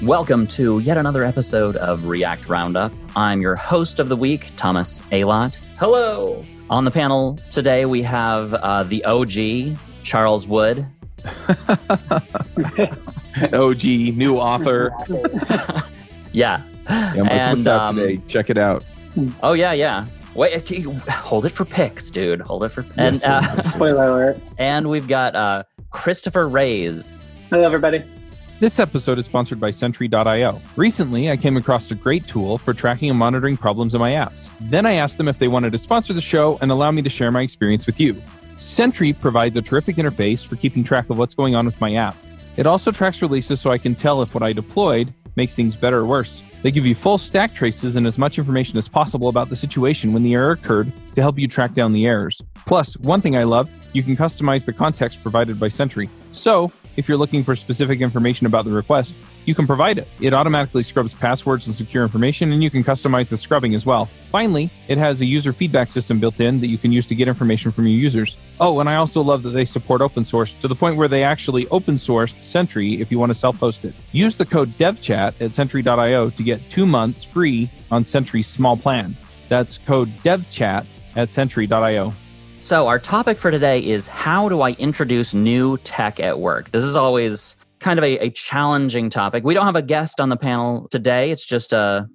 Welcome to yet another episode of React Roundup. I'm your host of the week, Thomas Alott. Hello! On the panel today, we have the OG, Charles Wood. OG, new author. Yeah. I'm putting out today. Check it out. Oh, yeah. Wait, hold it for picks, dude. Hold it for picks. Spoiler alert. And we've got Christopher Reyes. Hello, everybody. This episode is sponsored by Sentry.io. Recently, I came across a great tool for tracking and monitoring problems in my apps. Then I asked them if they wanted to sponsor the show and allow me to share my experience with you. Sentry provides a terrific interface for keeping track of what's going on with my app. It also tracks releases so I can tell if what I deployed makes things better or worse. They give you full stack traces and as much information as possible about the situation when the error occurred to help you track down the errors. Plus, one thing I love, you can customize the context provided by Sentry. So, if you're looking for specific information about the request, you can provide it. It automatically scrubs passwords and secure information, and you can customize the scrubbing as well. Finally, it has a user feedback system built in that you can use to get information from your users. Oh, and I also love that they support open source to the point where they actually open sourced Sentry if you want to self-host it. Use the code DevChat at Sentry.io to get 2 months free on Sentry's small plan. That's code DevChat at Sentry.io. So our topic for today is how do I introduce new tech at work? This is always kind of a challenging topic. We don't have a guest on the panel today. It's just a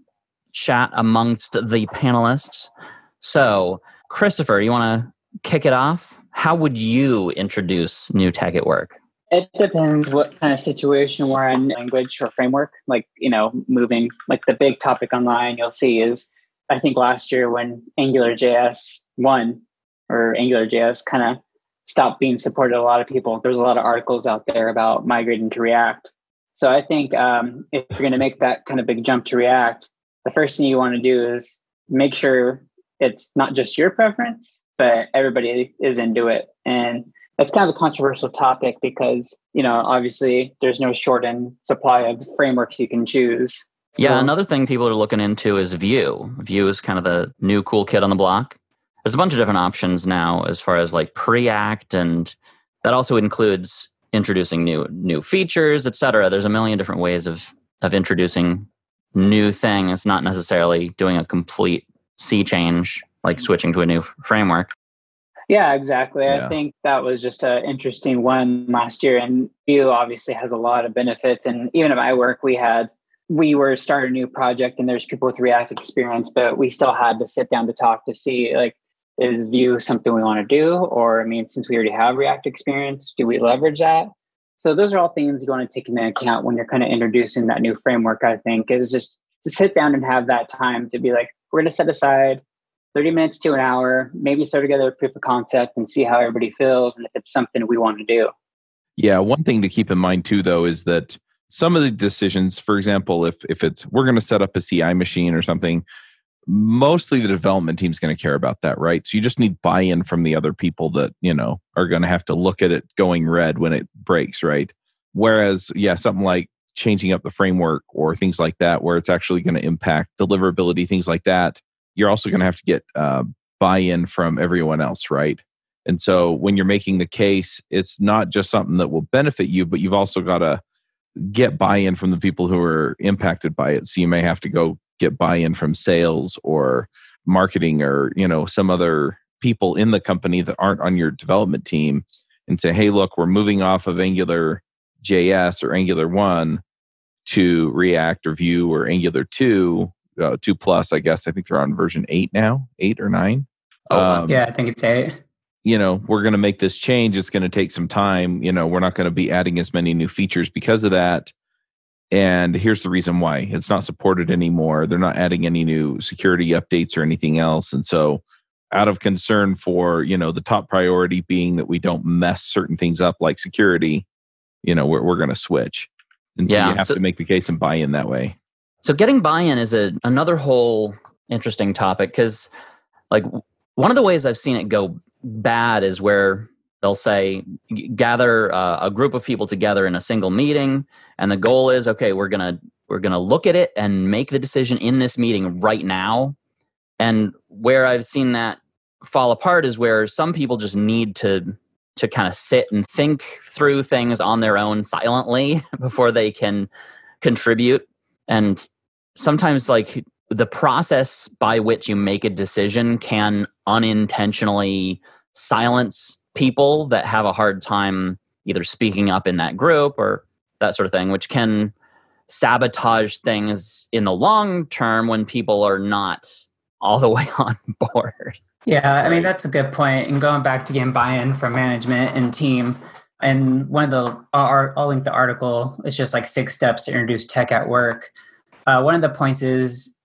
chat amongst the panelists. So Christopher, you want to kick it off? How would you introduce new tech at work? It depends what kind of situation we're in, language or framework. Moving, like the big topic online you'll see is, I think last year when AngularJS 1 or AngularJS kind of stopped being supported, a lot of people, there's a lot of articles out there about migrating to React. So I think if you're going to make that kind of big jump to React, the first thing you want to do is make sure it's not just your preference, but everybody is into it. And that's kind of a controversial topic because, obviously there's no short-end supply of frameworks you can choose. Yeah, another thing people are looking into is Vue. Vue is kind of the new cool kid on the block. There's a bunch of different options now as far as like Preact, and that also includes introducing new features, etc. There's a million different ways of introducing new things, not necessarily doing a complete sea change, like switching to a new framework. Yeah, exactly. Yeah. I think that was just an interesting one last year. And Vue obviously has a lot of benefits. And even at my work, we were starting a new project and there's people with React experience, but we still had to sit down to talk to see, like, is Vue something we want to do? Or, since we already have React experience, do we leverage that? So those are all things you want to take into account when you're kind of introducing that new framework, I think, is just to sit down and have that time to be like, we're going to set aside 30 minutes to an hour, maybe throw together a proof of concept and see how everybody feels and if it's something we want to do. Yeah, one thing to keep in mind too, though, is that some of the decisions, for example, if it's we're going to set up a CI machine or something, mostly the development team's going to care about that, right? So you just need buy-in from the other people that, are going to have to look at it going red when it breaks, right? Whereas, something like changing up the framework or things like that, where it's actually going to impact deliverability, things like that, you're also going to have to get buy-in from everyone else, right? And so when you're making the case, it's not just something that will benefit you, but you've also got to get buy-in from the people who are impacted by it. So you may have to go get buy-in from sales or marketing or, some other people in the company that aren't on your development team and say, hey, look, we're moving off of AngularJS or Angular 1 to React or Vue or Angular 2, 2 plus, I guess. I think they're on version 8 now, 8 or 9. Yeah, I think it's 8. We're going to make this change. It's going to take some time. We're not going to be adding as many new features because of that. And here's the reason why. It's not supported anymore. They're not adding any new security updates or anything else. And so out of concern for, the top priority being that we don't mess certain things up like security, we're going to switch. And so you have to make the case and buy in that way. So getting buy-in is another whole interesting topic because like one of the ways I've seen it go bad is where they'll say, gather a group of people together in a single meeting. And the goal is, okay, we're gonna look at it and make the decision in this meeting right now. And where I've seen that fall apart is where some people just need to kind of sit and think through things on their own silently before they can contribute. And sometimes like the process by which you make a decision can unintentionally silence people that have a hard time either speaking up in that group or that sort of thing, which can sabotage things in the long term when people are not all the way on board. Yeah, I mean, that's a good point. And going back to getting buy-in from management and team, and one of the, I'll link the article, it's just like 6 steps to introduce tech at work. One of the points is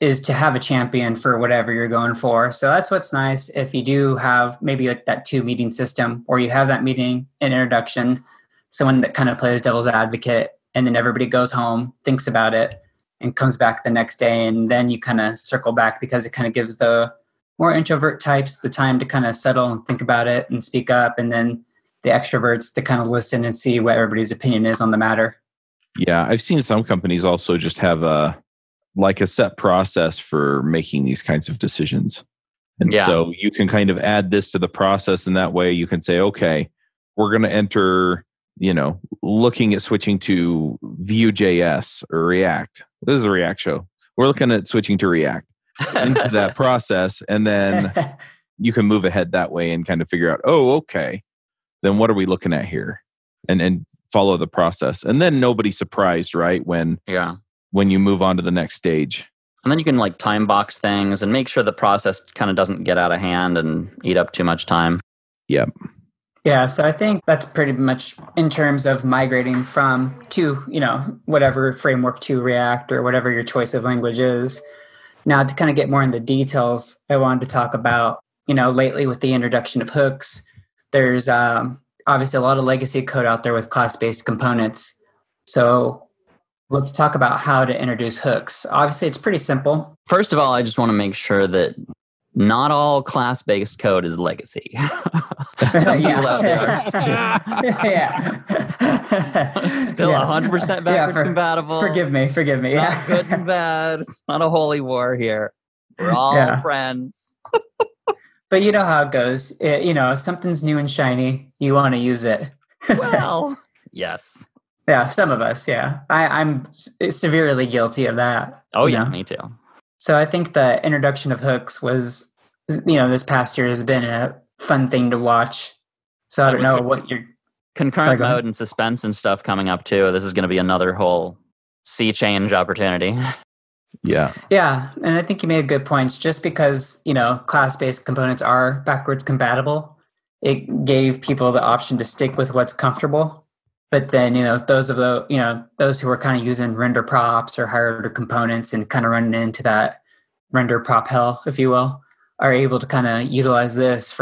to have a champion for whatever you're going for. So that's what's nice if you do have maybe like that 2 meeting system, or you have that meeting and introduction, someone that kind of plays devil's advocate, and then everybody goes home, thinks about it, and comes back the next day. And then you kind of circle back, because it kind of gives the more introvert types the time to kind of settle and think about it and speak up. And then the extroverts to kind of listen and see what everybody's opinion is on the matter. Yeah, I've seen some companies also just have a set process for making these kinds of decisions. And so you can kind of add this to the process, and that way you can say, okay, we're going to enter, looking at switching to Vue.js or React. This is a React show. We're looking at switching to React into that process, and then you can move ahead that way and kind of figure out, oh, okay, then what are we looking at here? And follow the process. And then nobody's surprised, right? When you move on to the next stage. And then you can like time box things and make sure the process kind of doesn't get out of hand and eat up too much time. Yep. Yeah, so I think that's pretty much in terms of migrating from to, whatever framework to React or whatever your choice of language is. Now, to kind of get more into details, I wanted to talk about, lately with the introduction of hooks, there's obviously a lot of legacy code out there with class-based components. So let's talk about how to introduce hooks. Obviously, it's pretty simple. First of all, I just want to make sure that not all class-based code is legacy. Some people out there are still 100% backwards compatible. Forgive me. It's not good and bad. It's not a holy war here. We're all friends. But you know how it goes. If something's new and shiny, you want to use it. Well, yes. Yeah, some of us, yeah. I'm severely guilty of that. Oh, yeah, me too. So I think the introduction of hooks was, this past year has been a fun thing to watch. So I don't know what your... Concurrent mode and suspense and stuff coming up too. This is going to be another whole sea change opportunity. Yeah. Yeah, and I think you made good points. Just because, class-based components are backwards compatible, it gave people the option to stick with what's comfortable. But then, those who are kind of using render props or higher order components and kind of running into that render prop hell, if you will, are able to kind of utilize this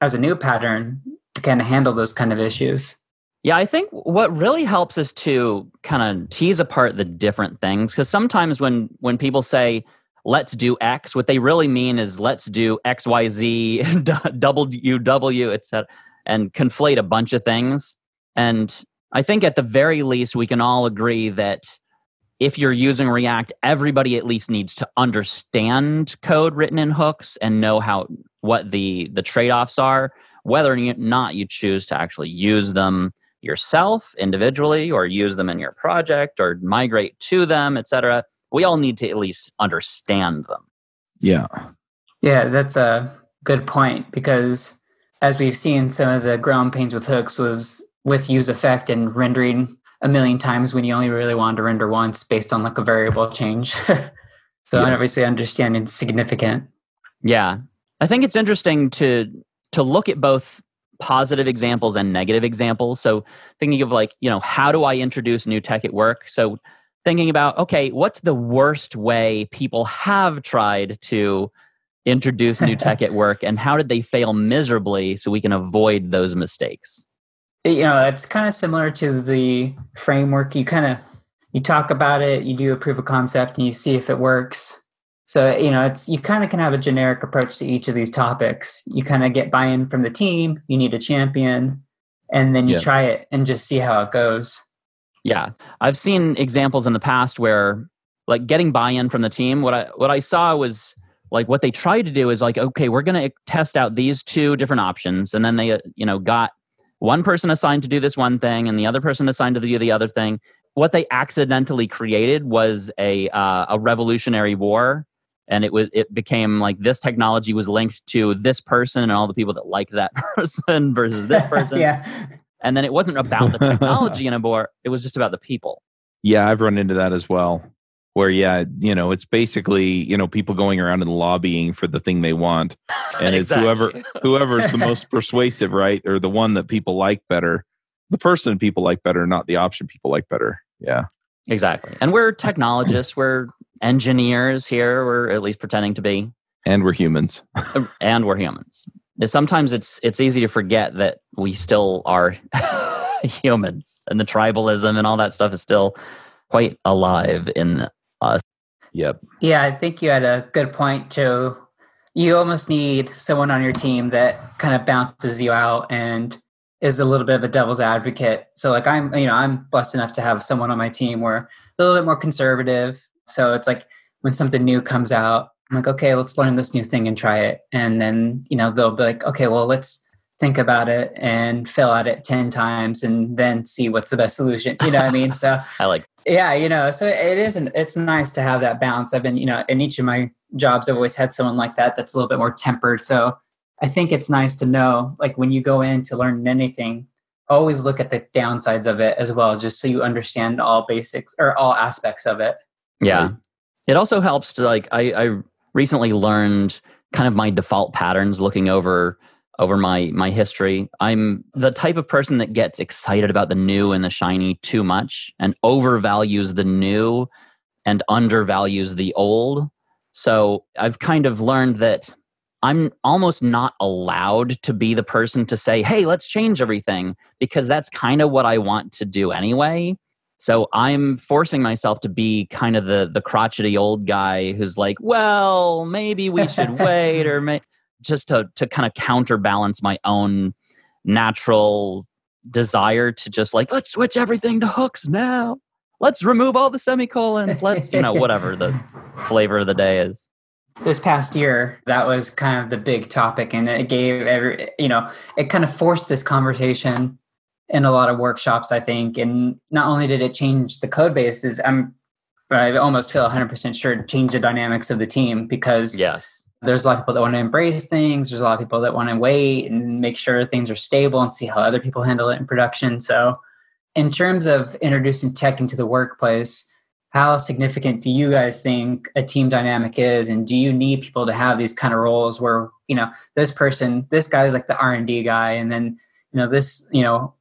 as a new pattern to kind of handle those kind of issues. Yeah, I think what really helps is to kind of tease apart the different things, because sometimes when people say, let's do X, what they really mean is let's do XYZ, WW, etc., and conflate a bunch of things. And I think at the very least, we can all agree that if you're using React, everybody at least needs to understand code written in hooks and know what the trade-offs are, whether or not you choose to actually use them yourself individually or use them in your project or migrate to them, etc. We all need to at least understand them. Yeah. Yeah, that's a good point, because as we've seen, some of the growing pains with hooks was with use effect and rendering a million times when you only really wanted to render once based on like a variable change. So obviously understanding is significant. Yeah. I think it's interesting to look at both positive examples and negative examples. So thinking of how do I introduce new tech at work? So thinking about, okay, what's the worst way people have tried to introduce new tech at work, and how did they fail miserably so we can avoid those mistakes? It's kind of similar to the framework. You talk about it, you do a proof of concept, and you see if it works. So, you kind of can have a generic approach to each of these topics. You kind of get buy-in from the team, you need a champion, and then you try it and just see how it goes. Yeah. I've seen examples in the past where like getting buy-in from the team, what I saw was like what they tried to do is like, okay, we're going to test out these 2 different options. And then they, got one person assigned to do this one thing and the other person assigned to do the other thing. what they accidentally created was a revolutionary war, and it became like this technology was linked to this person and all the people that liked that person versus this person. Yeah. And then it wasn't about the technology anymore; it was just about the people. Yeah, I've run into that as well. Where it's basically people going around and lobbying for the thing they want, and Exactly. it's whoever's the most persuasive, right, or the one that people like better, the person people like better, not the option people like better. Yeah, exactly. And we're technologists, we're engineers here. We're at least pretending to be, and we're humans. and we're humans. Sometimes it's easy to forget that we still are humans, and the tribalism and all that stuff is still quite alive in us. Yep. Yeah, I think you had a good point too. You almost need someone on your team that kind of bounces you out and is a little bit of a devil's advocate. So like I'm blessed enough to have someone on my team where a little bit more conservative. So it's like when something new comes out, I'm like, okay, let's learn this new thing and try it. And then, they'll be like, okay, well, let's think about it and fail at it 10 times and then see what's the best solution. You know what I mean? So I like. Yeah, so it's nice to have that balance. I've been, in each of my jobs, I've always had someone like that that's a little bit more tempered. So I think it's nice to know, like when you go in to learn anything, always look at the downsides of it as well, just so you understand all basics or all aspects of it. Yeah. Right. It also helps to I recently learned kind of my default patterns looking over my history. I'm the type of person that gets excited about the new and the shiny too much and overvalues the new and undervalues the old. So I've kind of learned that I'm almost not allowed to be the person to say, hey, let's change everything, because that's kind of what I want to do anyway. So I'm forcing myself to be kind of the crotchety old guy who's like, well, maybe we should wait, or just to kind of counterbalance my own natural desire to just like, let's switch everything to hooks now. Let's remove all the semicolons. Let's, whatever the flavor of the day is. This past year, that was kind of the big topic, and it gave it kind of forced this conversation in a lot of workshops, I think. And not only did it change the code bases, I almost feel 100% sure it changed the dynamics of the team, because yes, there's a lot of people that want to embrace things. There's a lot of people that want to wait and make sure things are stable and see how other people handle it in production. So in terms of introducing tech into the workplace, how significant do you guys think a team dynamic is? And do you need people to have these kind of roles where, this guy is like the R&D guy, and then, this,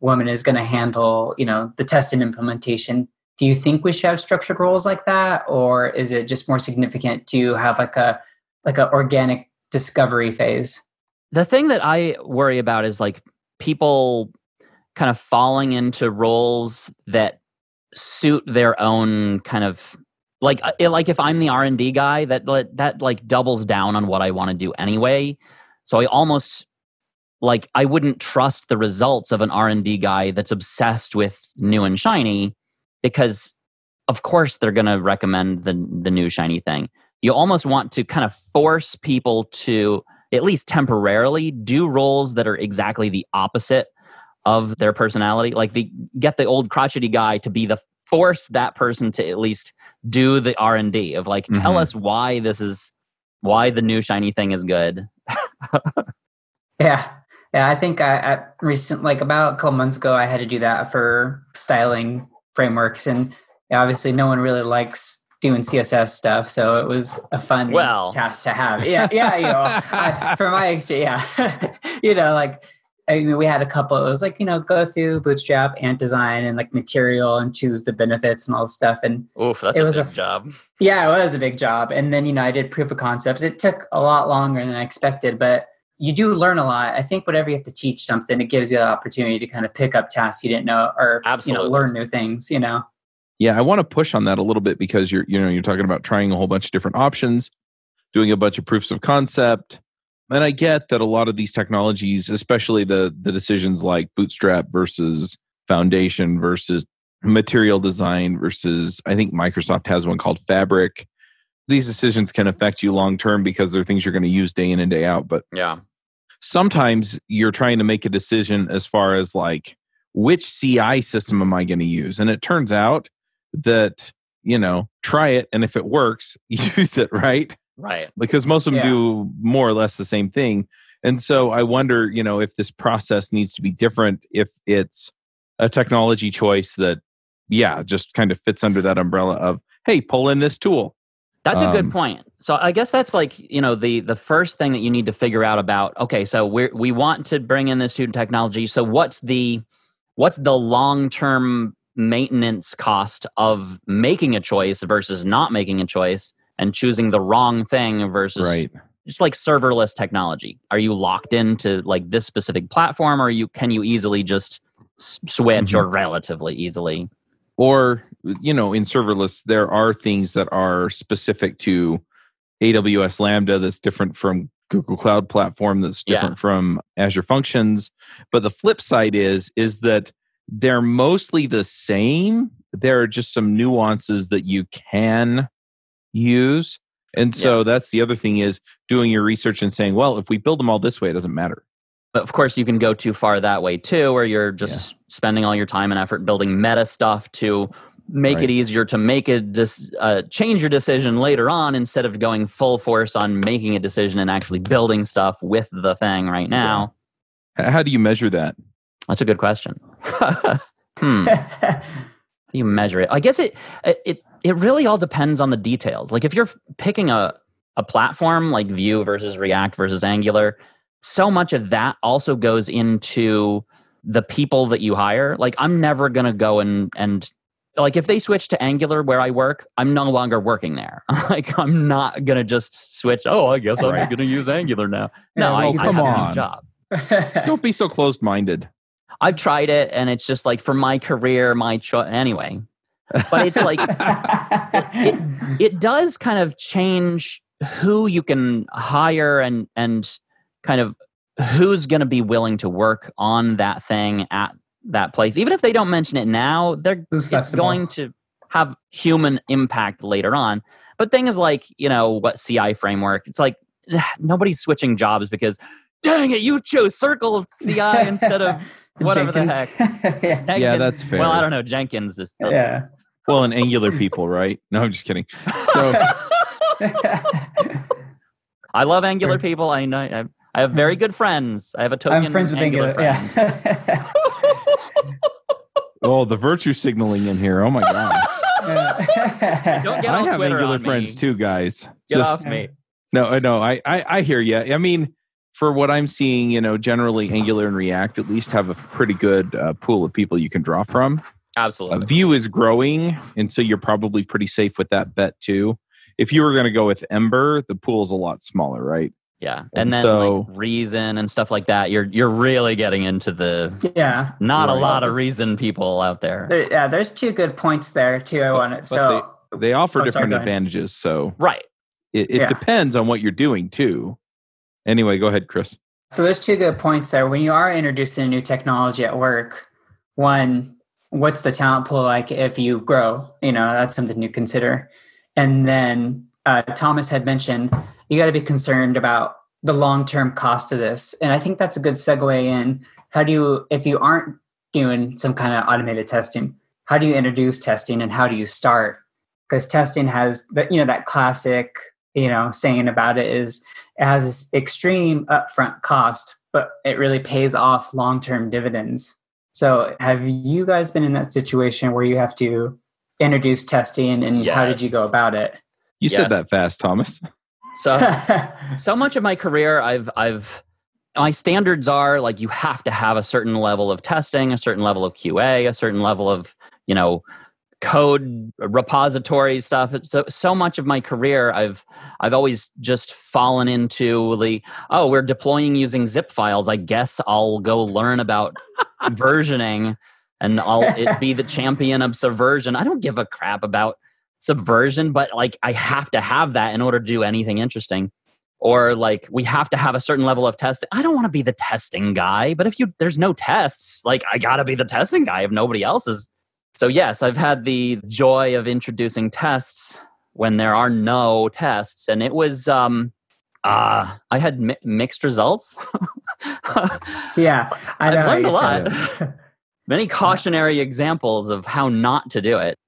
woman is going to handle, the test and implementation. Do you think we should have structured roles like that? Or is it just more significant to have like a organic discovery phase? The thing that I worry about is like people kind of falling into roles that suit their own kind of like if I'm the R&D guy, that like doubles down on what I want to do anyway. So I almost I wouldn't trust the results of an R&D guy that's obsessed with new and shiny, because of course they're going to recommend the new shiny thing. You almost want to kind of force people to, at least temporarily, do roles that are exactly the opposite of their personality. Like get the old crotchety guy to be force that person to at least do the R&D of like, tell us why the new shiny thing is good. Yeah. I think I recently, about a couple months ago, I had to do that for styling frameworks. And obviously no one really likes doing CSS stuff, so it was a fun task to have. Yeah, from my experience, we had a couple. It was go through Bootstrap and design and material and choose the benefits and all this stuff. And oof, that's a big job. Yeah, it was a big job. And then I did proof of concepts. It took a lot longer than I expected, but you do learn a lot. I think whenever you have to teach something, it gives you the opportunity to kind of pick up tasks you didn't know, or learn new things. Yeah, I want to push on that a little bit, because you're talking about trying a whole bunch of different options, doing a bunch of proofs of concept. And I get that a lot of these technologies, especially the decisions like Bootstrap versus Foundation versus material design versus, I think Microsoft has one called Fabric. These decisions can affect you long term because they're things you're going to use day in and day out. But yeah, sometimes you're trying to make a decision as far as which CI system am I going to use? And it turns out that, try it. And if it works, use it, right? Right. Because most of them do more or less the same thing. And so I wonder, if this process needs to be different, if it's a technology choice that, just kind of fits under that umbrella of, hey, pull in this tool. That's a good point. So I guess that's like, the first thing that you need to figure out about, okay, so we want to bring in this student technology. So what's the long-term maintenance cost of making a choice versus not making a choice and choosing the wrong thing versus just like serverless technology? Are you locked into like this specific platform, or can you easily just switch or relatively easily? Or, in serverless, there are things that are specific to AWS Lambda that's different from Google Cloud Platform, that's different from Azure Functions. But the flip side is that they're mostly the same. There are just some nuances that you can use. And so that's the other thing, is doing your research and saying, well, if we build them all this way, it doesn't matter. But of course, you can go too far that way too, where you're just spending all your time and effort building meta stuff to make it easier to make change your decision later on, instead of going full force on making a decision and actually building stuff with the thing right now. How do you measure that? That's a good question. How do you measure it? I guess it really all depends on the details. Like if you're picking a platform like Vue versus React versus Angular, so much of that also goes into the people that you hire. Like I'm never going to go and like if they switch to Angular where I work, I'm no longer working there. Like I'm not going to just switch. Oh, I guess I'm going to use Angular now. No, I have a new job. Don't be so closed-minded. I've tried it, and it's just like for my career, my choice. Anyway, but it's like it does kind of change who you can hire and kind of who's going to be willing to work on that thing at that place. Even if they don't mention it now, it's going to have human impact later on. But things like, what CI framework, it's like nobody's switching jobs because, dang it, you chose Circle CI instead of whatever Jenkins. the heck. Yeah, that's fair. Well, I don't know. Jenkins is... Well, and Angular people, right? No, I'm just kidding. So I love Angular people. I know. I have very good friends. I have a token. I'm friends with Angular. Friend. Yeah. Oh, the virtue signaling in here. Oh my god. Don't get I on have Twitter Angular on friends me. too, guys. Get off me. No. I hear you. I mean, for what I'm seeing, generally Angular and React at least have a pretty good pool of people you can draw from. Absolutely. Vue is growing, and so you're probably pretty safe with that bet too. If you were going to go with Ember, the pool is a lot smaller, right? Yeah, and then like Reason and stuff like that, you're really getting into the not a lot of Reason people out there. There's two good points there too. I want it. So they offer different advantages. So it depends on what you're doing too. Anyway, go ahead, Chris. So there's two good points there. When you are introducing a new technology at work, one, what's the talent pool like if you grow? That's something you consider. And then Thomas had mentioned you got to be concerned about the long-term cost of this. And I think that's a good segue in. If you aren't doing some kind of automated testing, how do you introduce testing and how do you start? Because testing has that classic, saying about it is it has this extreme upfront cost, but it really pays off long-term dividends. So have you guys been in that situation where you have to introduce testing, and how did you go about it? You said that fast, Thomas. So much of my career, my standards are like you have to have a certain level of testing, a certain level of QA, a certain level of code repository stuff. So much of my career, I've always just fallen into we're deploying using zip files. I guess I'll go learn about versioning, and I'll be the champion of Subversion. I don't give a crap about Subversion, but I have to have that in order to do anything interesting. Or we have to have a certain level of testing. I don't want to be the testing guy, but if there's no tests, I gotta be the testing guy if nobody else is. So yes, I've had the joy of introducing tests when there are no tests, and it was I had mixed results. Yeah, I've learned a lot. Many cautionary examples of how not to do it.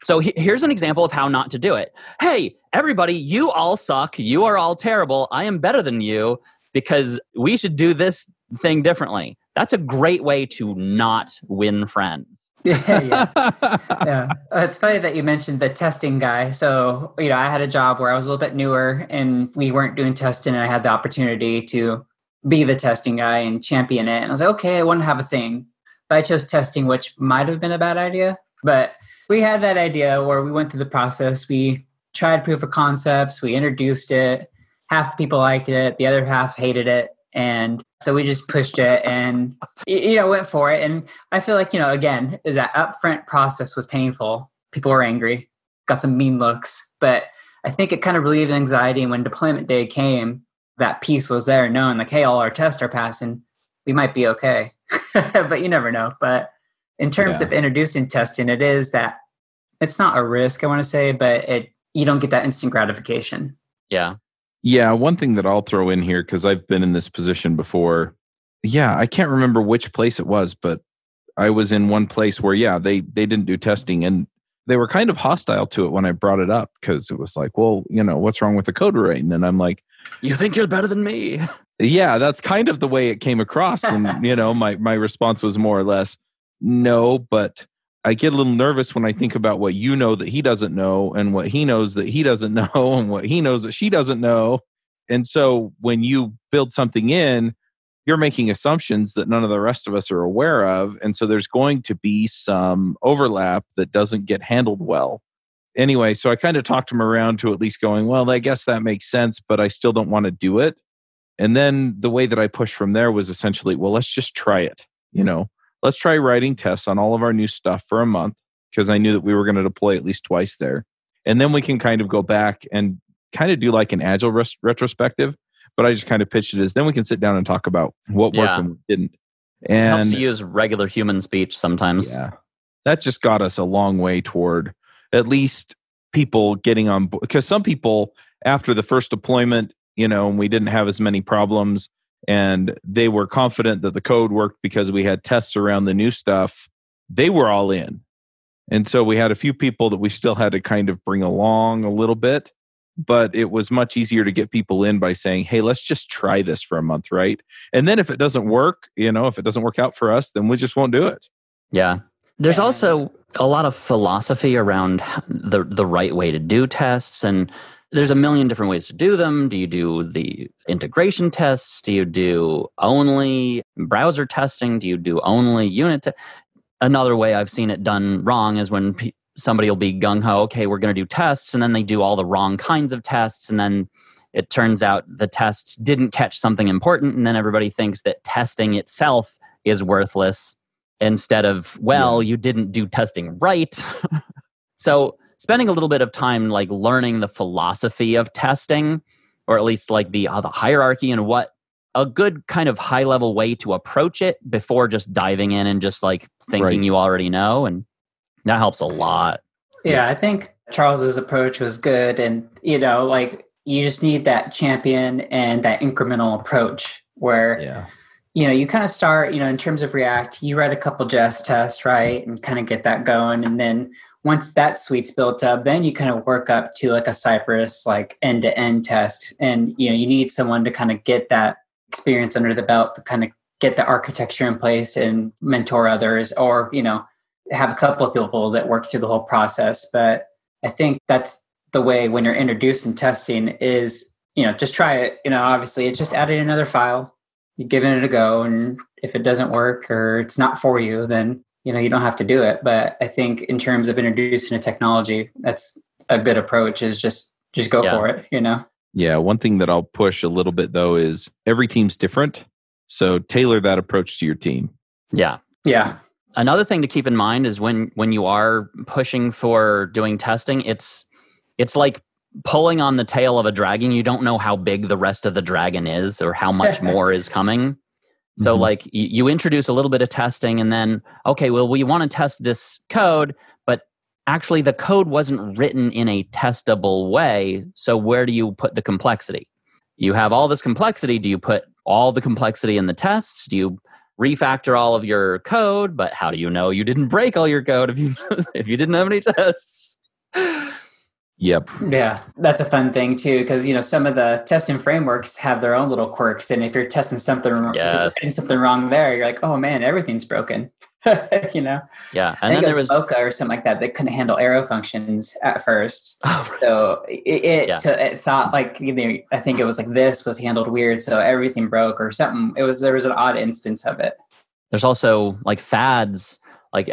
So here's an example of how not to do it. Hey, everybody, you all suck. You are all terrible. I am better than you because we should do this thing differently. That's a great way to not win friends. Yeah. It's funny that you mentioned the testing guy. So, I had a job where I was a little bit newer and we weren't doing testing, and I had the opportunity to be the testing guy and champion it. And I was like, okay, I want to have a thing. But I chose testing, which might have been a bad idea. But we had that idea where we went through the process. We tried proof of concepts. We introduced it. Half the people liked it. The other half hated it. And so we just pushed it and, went for it. And I feel like, again, is that upfront process was painful. People were angry, got some mean looks. But I think it kind of relieved anxiety. And when deployment day came, that piece was there, knowing like, hey, all our tests are passing. We might be okay. But you never know. But in terms of introducing testing, it is that it's not a risk, I want to say, but you don't get that instant gratification. Yeah. Yeah, one thing that I'll throw in here, because I've been in this position before. Yeah, I can't remember which place it was, but I was in one place where, they didn't do testing, and they were kind of hostile to it when I brought it up, because it was like, well, what's wrong with the code writing? And I'm like, you think you're better than me? Yeah, that's kind of the way it came across. And, my response was more or less, no, but I get a little nervous when I think about what you know that he doesn't know, and what he knows that he doesn't know, and what he knows that she doesn't know. And so when you build something in, you're making assumptions that none of the rest of us are aware of. And so there's going to be some overlap that doesn't get handled well. Anyway, so I kind of talked him around to at least going, well, I guess that makes sense, but I still don't want to do it. And then the way that I pushed from there was essentially, well, let's just try it. Let's try writing tests on all of our new stuff for a month, because I knew that we were going to deploy at least twice there. And then we can kind of go back and kind of do like an agile retrospective. But I just kind of pitched it as, then we can sit down and talk about what worked and what didn't. And it helps to use regular human speech sometimes. Yeah. That just got us a long way toward at least people getting on board. Because some people, after the first deployment, and we didn't have as many problems, and they were confident that the code worked because we had tests around the new stuff, they were all in. And so we had a few people that we still had to kind of bring along a little bit, but it was much easier to get people in by saying, hey, let's just try this for a month, right? And then if it doesn't work, if it doesn't work out for us, then we just won't do it. Yeah. There's also a lot of philosophy around the right way to do tests, and there's a million different ways to do them. Do you do the integration tests? Do you do only browser testing? Do you do only unit Another way I've seen it done wrong is when somebody will be gung-ho, okay, we're going to do tests, and then they do all the wrong kinds of tests, and then it turns out the tests didn't catch something important, and then everybody thinks that testing itself is worthless instead of, you didn't do testing right. So spending a little bit of time like learning the philosophy of testing, or at least like the hierarchy and what a good kind of high level way to approach it before just diving in and just like thinking you already know. And that helps a lot. Yeah, I think Charles's approach was good. And, you just need that champion and that incremental approach where, you kind of start, in terms of React, you write a couple Jest tests, right? And kind of get that going. And then once that suite's built up, then you kind of work up to like a Cypress, like end-to-end test. And, you need someone to kind of get that experience under the belt to kind of get the architecture in place and mentor others, or, have a couple of people that work through the whole process. But I think that's the way when you're introducing testing is, just try it. Obviously it's just adding another file, you're giving it a go. And if it doesn't work or it's not for you, then, you don't have to do it. But I think in terms of introducing a technology, that's a good approach, is just go for it, Yeah. One thing that I'll push a little bit though is every team's different. So tailor that approach to your team. Yeah. Yeah. Another thing to keep in mind is when you are pushing for doing testing, it's like pulling on the tail of a dragon. You don't know how big the rest of the dragon is or how much more is coming. So like you introduce a little bit of testing and then, okay, well, we want to test this code, but actually the code wasn't written in a testable way. So where do you put the complexity? You have all this complexity. Do you put all the complexity in the tests? Do you refactor all of your code, but how do you know you didn't break all your code if you if you didn't have any tests? Yep. Yeah, that's a fun thing too, because some of the testing frameworks have their own little quirks, and if you're testing something, if you're getting something wrong there, you're like, oh man, everything's broken. Yeah, and then there was Mocha or something like that. They couldn't handle arrow functions at first, so it thought like I think it was like this was handled weird, so everything broke or something. There was an odd instance of it. There's also like fads, like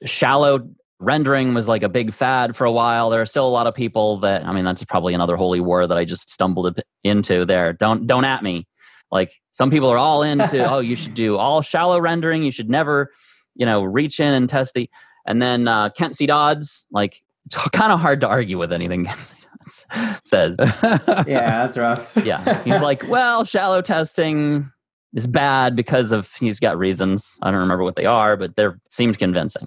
shallow rendering was like a big fad for a while. There are still a lot of people that, I mean, that's probably another holy war that I just stumbled into there. Don't at me. Like some people are all into, oh, you should do all shallow rendering. You should never, reach in and test and then Kent C. Dodds, like it's kind of hard to argue with anything Kent C. Dodds says. Yeah, that's rough. Yeah. He's like, well, shallow testing is bad because he's got reasons. I don't remember what they are, but they seemed convincing.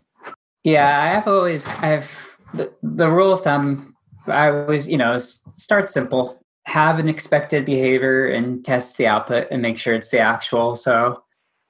Yeah, I have the rule of thumb. I always, start simple, have an expected behavior and test the output and make sure it's the actual. So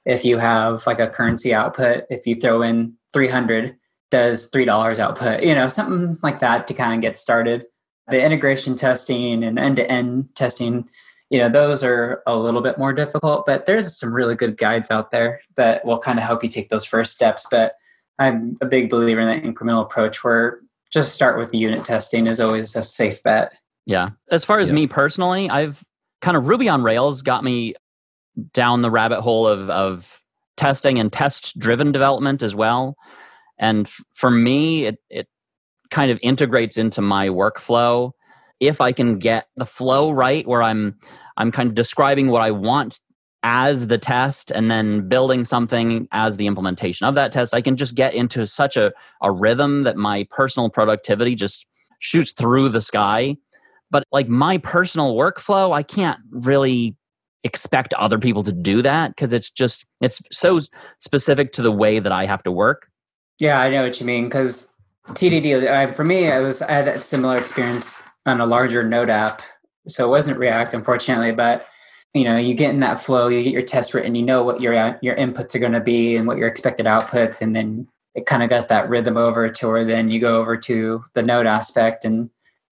if you have like a currency output, if you throw in 300, does $3 output, something like that to kind of get started. The integration testing and end-to-end testing, those are a little bit more difficult, but there's some really good guides out there that will kind of help you take those first steps. But I'm a big believer in that incremental approach where just start with the unit testing is always a safe bet. Yeah. As far as me personally, I've kind of Ruby on Rails got me down the rabbit hole of testing and test-driven development as well. And for me, it kind of integrates into my workflow. If I can get the flow right where I'm kind of describing what I want as the test and then building something as the implementation of that test, I can just get into such a rhythm that my personal productivity just shoots through the sky. But like my personal workflow, I can't really expect other people to do that because it's so specific to the way that I have to work. Yeah, I know what you mean. Because TDD, for me, I had that similar experience on a larger Node app. So it wasn't React, unfortunately, but you get in that flow, you get your test written, what your inputs are going to be and what your expected outputs. And then it kind of got that rhythm over to where then you go over to the Node aspect and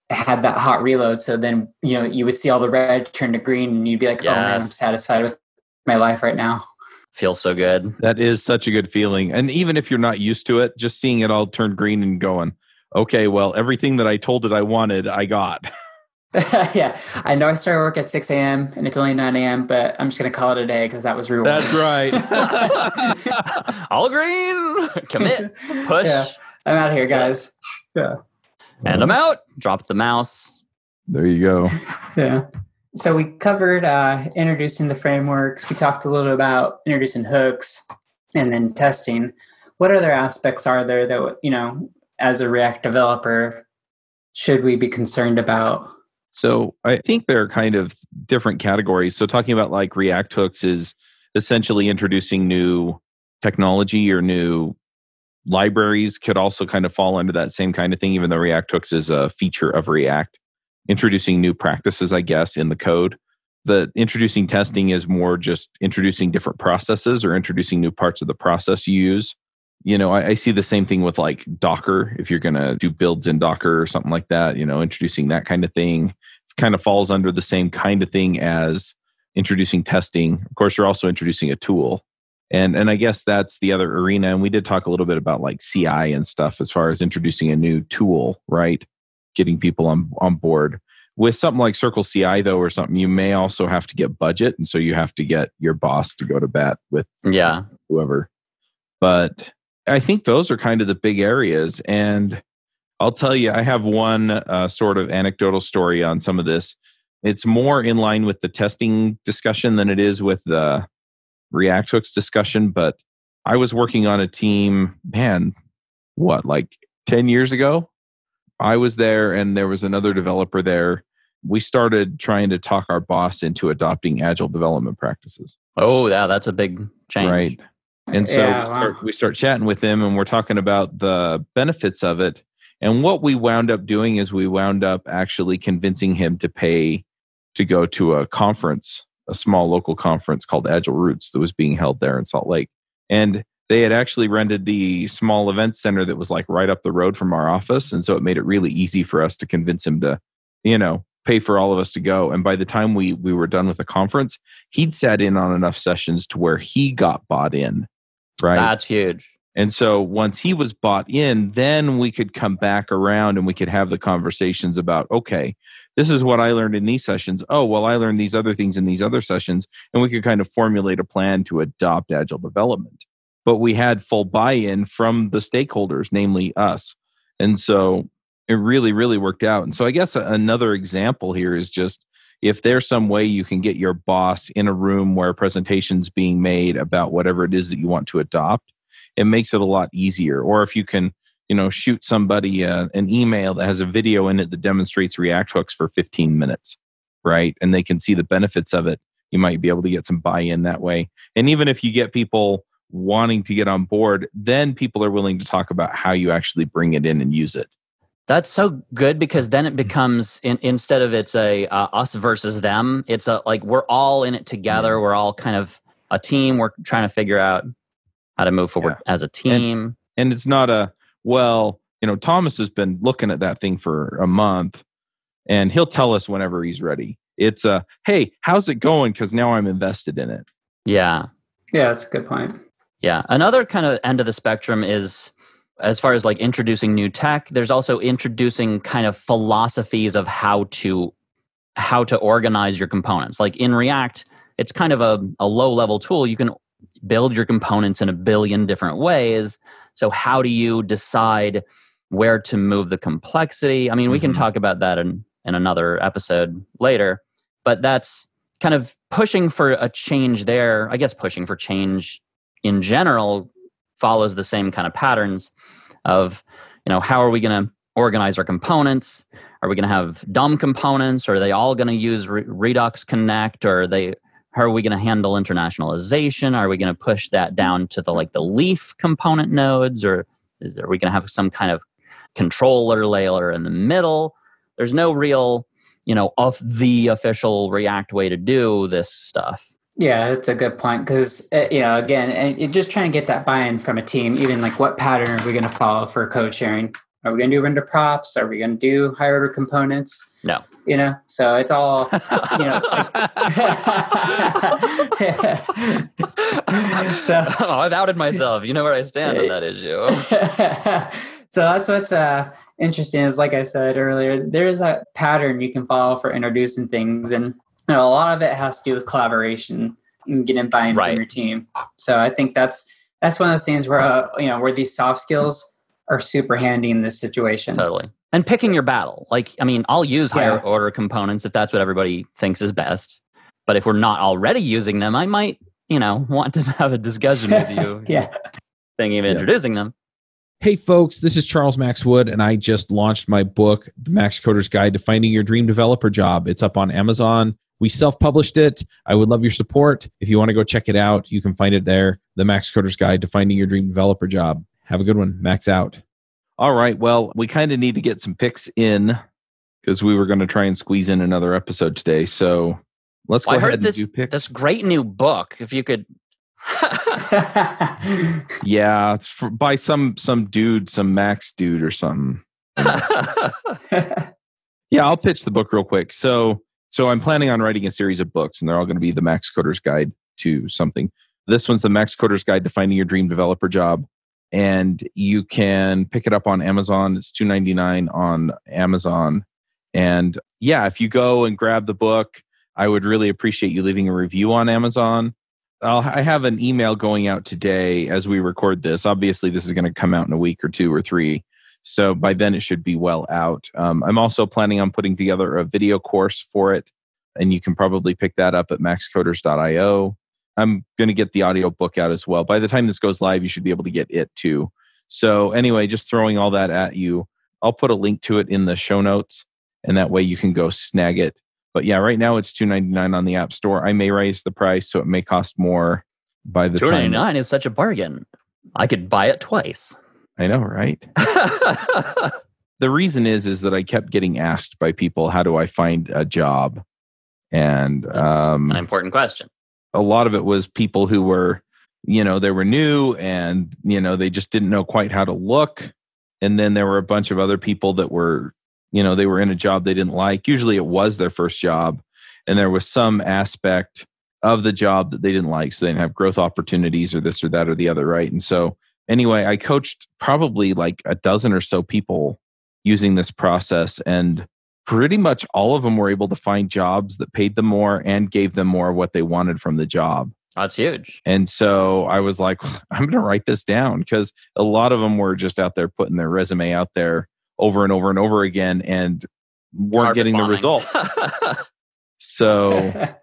it had that hot reload. So then, you would see all the red turn to green and you'd be like, oh man, I'm satisfied with my life right now. Feels so good. That is such a good feeling. And even if you're not used to it, just seeing it all turn green and going, okay, well, everything that I told it I wanted, I got. Yeah, I know I started work at 6 a.m. and it's only 9 a.m., but I'm just going to call it a day because that was rewarding. That's right. All green, commit, push. Yeah, I'm out of here, guys. Yeah. And I'm out. Drop the mouse. There you go. Yeah. So we covered introducing the frameworks. We talked a little about introducing hooks and then testing. What other aspects are there that, as a React developer, should we be concerned about? So I think there are kind of different categories. So talking about like React hooks is essentially introducing new technology or new libraries could also kind of fall under that same kind of thing, even though React hooks is a feature of React. Introducing new practices, I guess, in the code. The introducing testing is more just introducing different processes or introducing new parts of the process you use. I see the same thing with like Docker. If you're going to do builds in Docker or something like that, introducing that kind of thing kind of falls under the same kind of thing as introducing testing. Of course, you're also introducing a tool. And I guess that's the other arena. And we did talk a little bit about like CI and stuff as far as introducing a new tool, right? Getting people on board. With something like Circle CI, though, or something, you may also have to get budget. And so you have to get your boss to go to bat with whoever. But I think those are kind of the big areas. And I'll tell you, I have one sort of anecdotal story on some of this. It's more in line with the testing discussion than it is with the React hooks discussion. But I was working on a team, like 10 years ago? I was there and there was another developer there. We started trying to talk our boss into adopting agile development practices. Oh, yeah, that's a big change. Right. And so we start chatting with him and we're talking about the benefits of it. And what we wound up doing is we wound up actually convincing him to pay to go to a conference a small local conference called Agile Roots that was being held there in Salt Lake. And they had actually rented the small event center that was like right up the road from our office. And so it made it really easy for us to convince him to, pay for all of us to go. And by the time we were done with the conference, he'd sat in on enough sessions to where he got bought in, right? That's huge. And so once he was bought in, then we could come back around and we could have the conversations about, okay, this is what I learned in these sessions. Oh, well, I learned these other things in these other sessions. And we could kind of formulate a plan to adopt agile development. But we had full buy-in from the stakeholders, namely us. And so it really, really worked out. And so I guess another example here is just if there's some way you can get your boss in a room where a presentation's being made about whatever it is that you want to adopt, it makes it a lot easier. Or if you can, shoot somebody an email that has a video in it that demonstrates React hooks for 15 minutes, right? And they can see the benefits of it. You might be able to get some buy-in that way. And even if you get people wanting to get on board, then people are willing to talk about how you actually bring it in and use it. That's so good because then it becomes instead of it's a us versus them, it's a like we're all in it together. We're all kind of a team. We're trying to figure out how to move forward as a team. And it's not Thomas has been looking at that thing for a month, and he'll tell us whenever he's ready. It's hey, how's it going? Because now I'm invested in it. Yeah, that's a good point. Yeah, another kind of end of the spectrum is, as far as like introducing new tech, there's also introducing kind of philosophies of how to organize your components. Like in React, it's kind of a low-level tool. You can build your components in a billion different ways. So how do you decide where to move the complexity? I mean, we can talk about that in another episode later, but that's kind of pushing for a change there. I guess pushing for change in general follows the same kind of patterns of, how are we going to organize our components? Are we going to have dumb components? Or are they all going to use Redux Connect? Or how are we going to handle internationalization? Are we going to push that down to the Leaf component nodes? Or are we going to have some kind of controller layer in the middle? There's no real, of the official React way to do this stuff. Yeah, that's a good point because, again, and you're just trying to get that buy-in from a team, even like what pattern are we going to follow for code sharing? Are we going to do render props? Are we going to do higher order components? No. So it's all, So I've outed myself. You know where I stand on that issue. So that's what's interesting is, like I said earlier, there's a pattern you can follow for introducing things. And a lot of it has to do with collaboration and getting buy-in from your team. So I think that's one of those things where, where these soft skills are super handy in this situation. Totally. And picking your battle. I'll use higher order components if that's what everybody thinks is best. But if we're not already using them, I might, want to have a discussion with you. Thinking of introducing them. Hey folks, this is Charles Max Wood, and I just launched my book, The Max Coder's Guide to Finding Your Dream Developer Job. It's up on Amazon. We self-published it. I would love your support. If you want to go check it out, you can find it there. The Max Coder's Guide to Finding Your Dream Developer Job. Have a good one. Max out. All right. Well, we kind of need to get some picks in because we were going to try and squeeze in another episode today. So let's go ahead and do picks. This great new book, if you could... Yeah, it's by some dude, some Max dude or something. Yeah, I'll pitch the book real quick. So I'm planning on writing a series of books, and they're all going to be the Max Coder's Guide to something. This one's the Max Coder's Guide to Finding Your Dream Developer Job, and you can pick it up on Amazon. It's $2.99 on Amazon. And yeah, if you go and grab the book, I would really appreciate you leaving a review on Amazon. I have an email going out today as we record this. Obviously, this is going to come out in a week or 2 or 3. So by then, it should be well out. I'm also planning on putting together a video course for it, and you can probably pick that up at maxcoders.io. I'm going to get the audio book out as well. By the time this goes live, you should be able to get it too. So anyway, just throwing all that at you. I'll put a link to it in the show notes, and that way you can go snag it. But yeah, right now it's $2.99 on the App Store. I may raise the price, so it may cost more by the time. $2.99 is such a bargain. I could buy it twice. I know, right? The reason is that I kept getting asked by people, how do I find a job? And That's an important question. a lot of it was people who were, they were new and, they just didn't know quite how to look. And then there were a bunch of other people that were, they were in a job they didn't like. Usually it was their first job. And there was some aspect of the job that they didn't like. So they didn't have growth opportunities or this or that or the other, right? And so anyway, I coached probably like a dozen or so people using this process, and pretty much all of them were able to find jobs that paid them more and gave them more of what they wanted from the job. That's huge. And so I was like, I'm going to write this down, because a lot of them were just out there putting their resume out there over and over and over again and weren't getting the results. So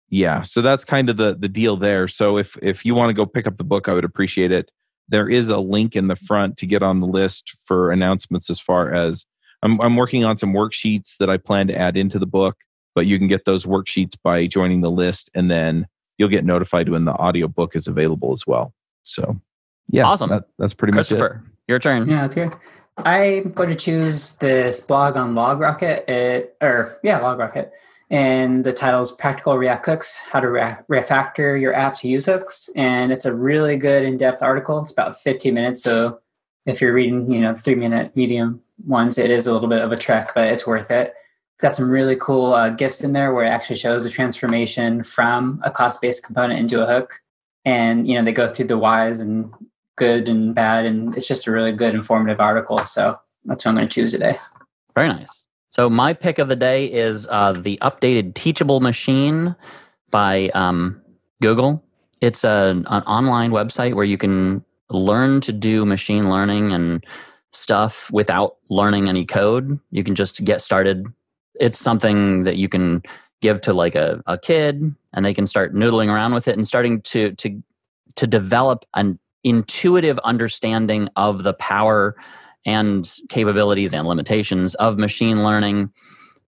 yeah, so that's kind of the deal there. So if you want to go pick up the book, I would appreciate it. There is a link in the front to get on the list for announcements, as far as I'm working on some worksheets that I plan to add into the book, but you can get those worksheets by joining the list, and then you'll get notified when the audiobook is available as well. So yeah, awesome. That's pretty much it. Christopher, your turn. Yeah, that's good. I'm going to choose this blog on LogRocket, LogRocket. And the title is Practical React Hooks, How to Refactor Your App to Use Hooks. And it's a really good in-depth article. It's about 15 minutes. So if you're reading, 3-minute medium ones, it is a little bit of a trek, but it's worth it. It's got some really cool GIFs in there where it actually shows the transformation from a class-based component into a hook. And, they go through the whys and good and bad. And it's just a really good, informative article. So that's what I'm going to choose today. Very nice. So my pick of the day is the updated Teachable Machine by Google. It's an online website where you can learn to do machine learning and stuff without learning any code. You can just get started. It's something that you can give to like a kid, and they can start noodling around with it and starting to develop an intuitive understanding of the power and capabilities and limitations of machine learning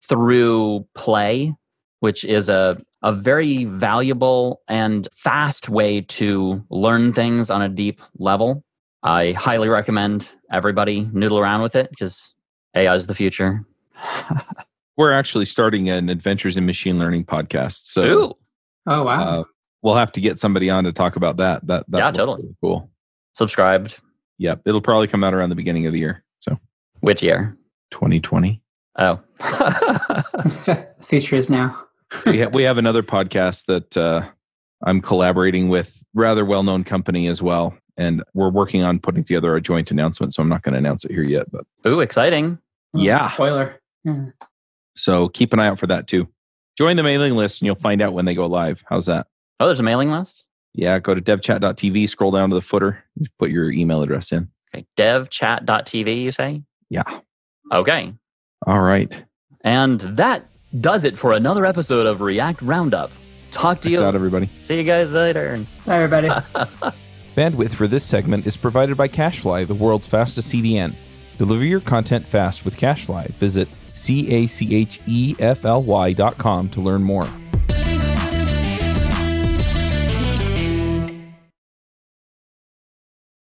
through play, which is a very valuable and fast way to learn things on a deep level. I highly recommend everybody noodle around with it, because AI is the future. We're actually starting an Adventures in Machine Learning podcast. So, ooh. Oh, wow. We'll have to get somebody on to talk about that. Yeah, totally. Really cool. Subscribed. Yep. It'll probably come out around the beginning of the year. So Which year? 2020. Oh. Future is now. we have another podcast that I'm collaborating with, rather well-known company as well. And we're working on putting together a joint announcement. So I'm not going to announce it here yet. But Ooh, exciting. Yeah. Spoiler. Yeah. So keep an eye out for that too. Join the mailing list and you'll find out when they go live. How's that? Oh, there's a mailing list? Yeah, go to devchat.tv, scroll down to the footer, just put your email address in. Okay, devchat.tv, you say? Yeah. Okay. All right. And that does it for another episode of React Roundup. Talk to you. Thanks out, everybody. See you guys later. Bye, everybody. Bandwidth for this segment is provided by CacheFly, the world's fastest CDN. Deliver your content fast with CacheFly. Visit CACHEFLY.com to learn more.